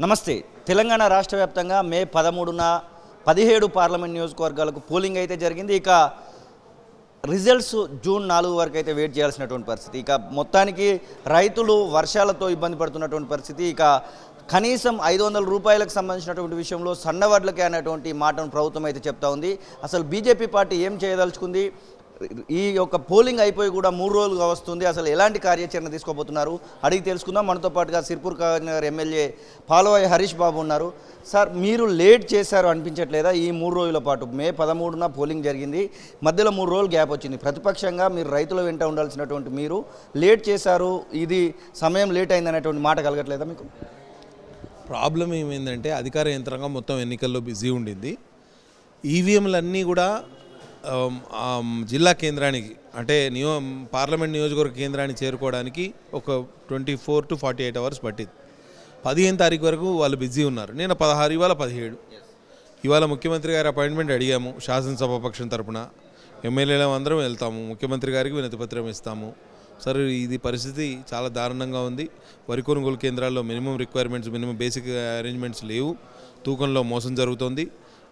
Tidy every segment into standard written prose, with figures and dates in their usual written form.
నమస్తే. తెలంగాణ రాష్ట్ర వ్యాప్తంగా మే 13న 17 పార్లమెంట్ నియోజకవర్గాలకు పోలింగ్ అయితే జరిగింది. ఇక రిజల్ట్స్ జూన్ 4 వరకు అయితే వెయిట్ చేయాల్సినటువంటి పరిస్థితి. ఇక మొత్తానికి రైతులు వర్షాలతో ఇబ్బంది పడుతున్నటువంటి పరిస్థితి. ఇక కనీసం 500 రూపాయలకు సంబంధించినటువంటి విషయంలో సన్నవడ్లకే అనేటువంటి మాటను ప్రభుత్వం అయితే చెప్తా ఉంది. అసలు బీజేపీ పార్టీ ఏం చేయదలుచుకుంది? ఈ యొక్క పోలింగ్ అయిపోయి కూడా 3 రోజులుగా వస్తుంది. అసలు ఎలాంటి కార్యాచరణ తీసుకోబోతున్నారు అడిగి తెలుసుకుందాం. మనతో పాటుగా సిర్పూర్ నగర్ ఎమ్మెల్యే పాలవాయి హరీష్ బాబు ఉన్నారు. సార్, మీరు లేట్ చేశారు అనిపించట్లేదా? ఈ 3 రోజుల పాటు మే 13న పోలింగ్ జరిగింది, మధ్యలో 3 రోజులు గ్యాప్ వచ్చింది. ప్రతిపక్షంగా మీరు రైతుల వెంట ఉండాల్సినటువంటి మీరు లేట్ చేశారు, ఇది సమయం లేట్ అయిందనేటువంటి మాట కలగట్లేదా మీకు? ప్రాబ్లం ఏమైందంటే అధికార యంత్రాంగం మొత్తం ఎన్నికల్లో బిజీ ఉండింది. ఈవీఎంలన్నీ కూడా జిల్లా కేంద్రానికి అంటే పార్లమెంట్ నియోజకవర్గ కేంద్రానికి చేరుకోవడానికి ఒక 24 to 48 అవర్స్ పట్టింది. 15 తారీఖు వరకు వాళ్ళు బిజీ ఉన్నారు. నేను 16, ఇవాళ 17. ఇవాళ ముఖ్యమంత్రి గారి అపాయింట్మెంట్ అడిగాము. శాసనసభాపక్షం తరపున ఎమ్మెల్యేలు అందరం వెళ్తాము, ముఖ్యమంత్రి గారికి వినతిపత్రం ఇస్తాము. సరే, ఇది పరిస్థితి చాలా దారుణంగా ఉంది. వరి కొనుగోలు కేంద్రాల్లో minimum requirements, minimum basic arrangements లేవు. తూకంలో మోసం జరుగుతోంది.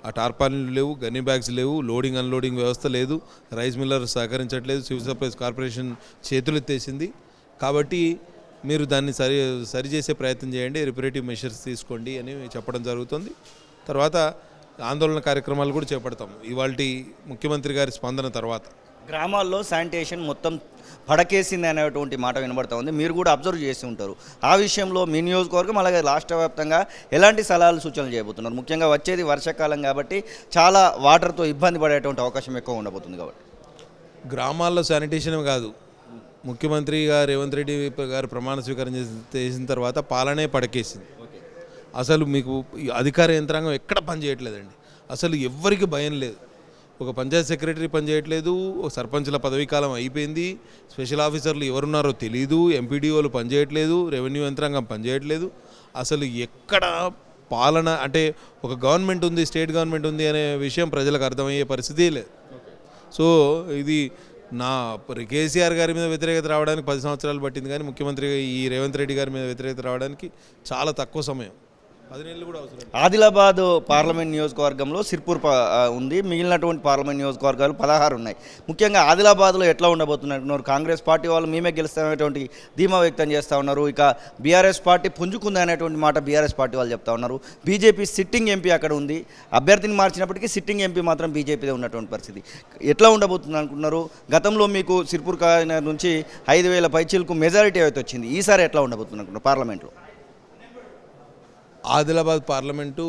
ఆ టార్పాలిన్లు లేవు, గన్నీ బ్యాగ్స్ లేవు, లోడింగ్ అన్లోడింగ్ వ్యవస్థ లేదు, రైస్ మిల్లర్ సహకరించట్లేదు, సివిల్ సప్లైస్ కార్పొరేషన్ చేతులెత్తేసింది. కాబట్టి మీరు దాన్ని సరిచేసే ప్రయత్నం చేయండి, రిపరేటివ్ మెషర్స్ తీసుకోండి అని చెప్పడం జరుగుతుంది. తర్వాత ఆందోళన కార్యక్రమాలు కూడా చేపడతాం ఇవాల్టి ముఖ్యమంత్రి గారి స్పందన తర్వాత. గ్రామాల్లో శానిటేషన్ మొత్తం పడకేసింది అనేటువంటి మాట వినబడతా ఉంది. మీరు కూడా అబ్జర్వ్ చేసి ఉంటారు. ఆ విషయంలో మీ నియోజకవర్గం అలాగే రాష్ట్ర వ్యాప్తంగా ఎలాంటి సలహాలు సూచనలు చేయబోతున్నారు? ముఖ్యంగా వచ్చేది వర్షాకాలం కాబట్టి చాలా వాటర్తో ఇబ్బంది పడేటువంటి అవకాశం ఎక్కువ ఉండబోతుంది. కాబట్టి గ్రామాల్లో శానిటేషన్ కాదు, ముఖ్యమంత్రి గారు రేవంత్ రెడ్డి గారు ప్రమాణ స్వీకారం చేసిన తర్వాత పాలనే పడకేసింది. అసలు మీకు అధికార యంత్రాంగం ఎక్కడ పనిచేయట్లేదండి. అసలు ఎవ్వరికి భయం లేదు. ఒక పంచాయత్ సెక్రటరీ పనిచేయట్లేదు, ఒక సర్పంచ్ల పదవీకాలం అయిపోయింది, స్పెషల్ ఆఫీసర్లు ఎవరున్నారో తెలియదు, ఎంపీడీఓలు పనిచేయట్లేదు, రెవెన్యూ యంత్రాంగం పనిచేయట్లేదు. అసలు ఎక్కడ పాలన అంటే ఒక గవర్నమెంట్ ఉంది, స్టేట్ గవర్నమెంట్ ఉంది అనే విషయం ప్రజలకు అర్థమయ్యే పరిస్థితి లేదు. సో ఇది కేసీఆర్ గారి మీద వ్యతిరేకత రావడానికి 10 సంవత్సరాలు పట్టింది, కానీ ముఖ్యమంత్రి ఈ రేవంత్ రెడ్డి గారి మీద వ్యతిరేకత రావడానికి చాలా తక్కువ సమయం, 10 నెలలు కూడా అవసరం. ఆదిలాబాద్ పార్లమెంట్ నియోజకవర్గంలో సిర్పూర్ ఉంది, మిగిలినటువంటి పార్లమెంట్ నియోజకవర్గాలు 16 ఉన్నాయి. ముఖ్యంగా ఆదిలాబాద్లో ఎట్లా ఉండబోతున్నారు? కాంగ్రెస్ పార్టీ వాళ్ళు మేమే గెలుస్తామనేటువంటి ధీమా వ్యక్తం చేస్తూ ఉన్నారు. ఇక బీఆర్ఎస్ పార్టీ పుంజుకుంది అనేటువంటి మాట బీఆర్ఎస్ పార్టీ వాళ్ళు చెప్తా ఉన్నారు. బీజేపీ సిట్టింగ్ ఎంపీ అక్కడ ఉంది, అభ్యర్థిని మార్చినప్పటికీ సిట్టింగ్ ఎంపీ మాత్రం బీజేపీదే ఉన్నటువంటి పరిస్థితి. ఎట్లా ఉండబోతుంది అనుకుంటున్నారు? గతంలో మీకు సిర్పూర్ నుంచి 5,000 పైచీలకు మెజారిటీ అయితే వచ్చింది. ఈసారి ఎట్లా ఉండబోతుంది అనుకుంటున్నారు పార్లమెంట్లో? ఆదిలాబాద్ పార్లమెంటు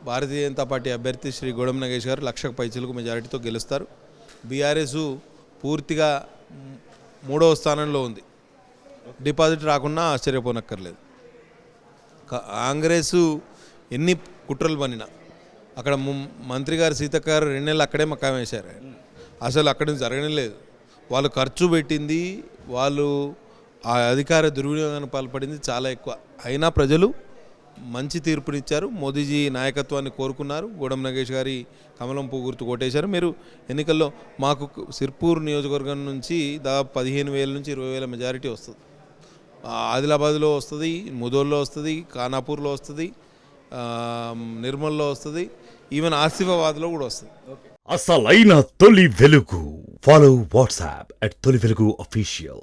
భారతీయ జనతా పార్టీ అభ్యర్థి శ్రీ గోడం నగేష్ గారు 1,00,000 పైచీలకు మెజారిటీతో గెలుస్తారు. బీఆర్ఎస్ పూర్తిగా 3వ స్థానంలో ఉంది. డిపాజిట్ రాకున్నా ఆశ్చర్యపోనక్కర్లేదు. కాంగ్రెస్ ఎన్ని కుట్రలు పనినా అక్కడ మంత్రి గారు సీతక్క గారు 2 నెలలు అక్కడే మకాం వేశారు. అసలు అక్కడి నుంచి జరగడం లేదు. వాళ్ళు ఖర్చు పెట్టింది, వాళ్ళు ఆ అధికార దుర్వినియోగానికి పాల్పడింది చాలా ఎక్కువ. అయినా ప్రజలు మంచి తీర్పునిచ్చారు. మోదీజీ నాయకత్వాన్ని కోరుకున్నారు. గోడం నగేష్ గారి కమలం పువ్వు గుర్తు కొట్టేశారు. మీరు ఎన్నికల్లో మాకు సిర్పూర్ నియోజకవర్గం నుంచి దాదాపు 15,000 నుంచి 20,000 మెజారిటీ వస్తుంది. ఆదిలాబాద్లో వస్తుంది, ముదోల్లో వస్తుంది, ఖానాపూర్లో వస్తుంది, నిర్మల్లో వస్తుంది, ఈవెన్ ఆసిఫాబాద్లో కూడా వస్తుంది. అసలైన తొలి వెలుగు. ఫాలో వాట్సాప్ @తొలి వెలుగు అఫీషియల్.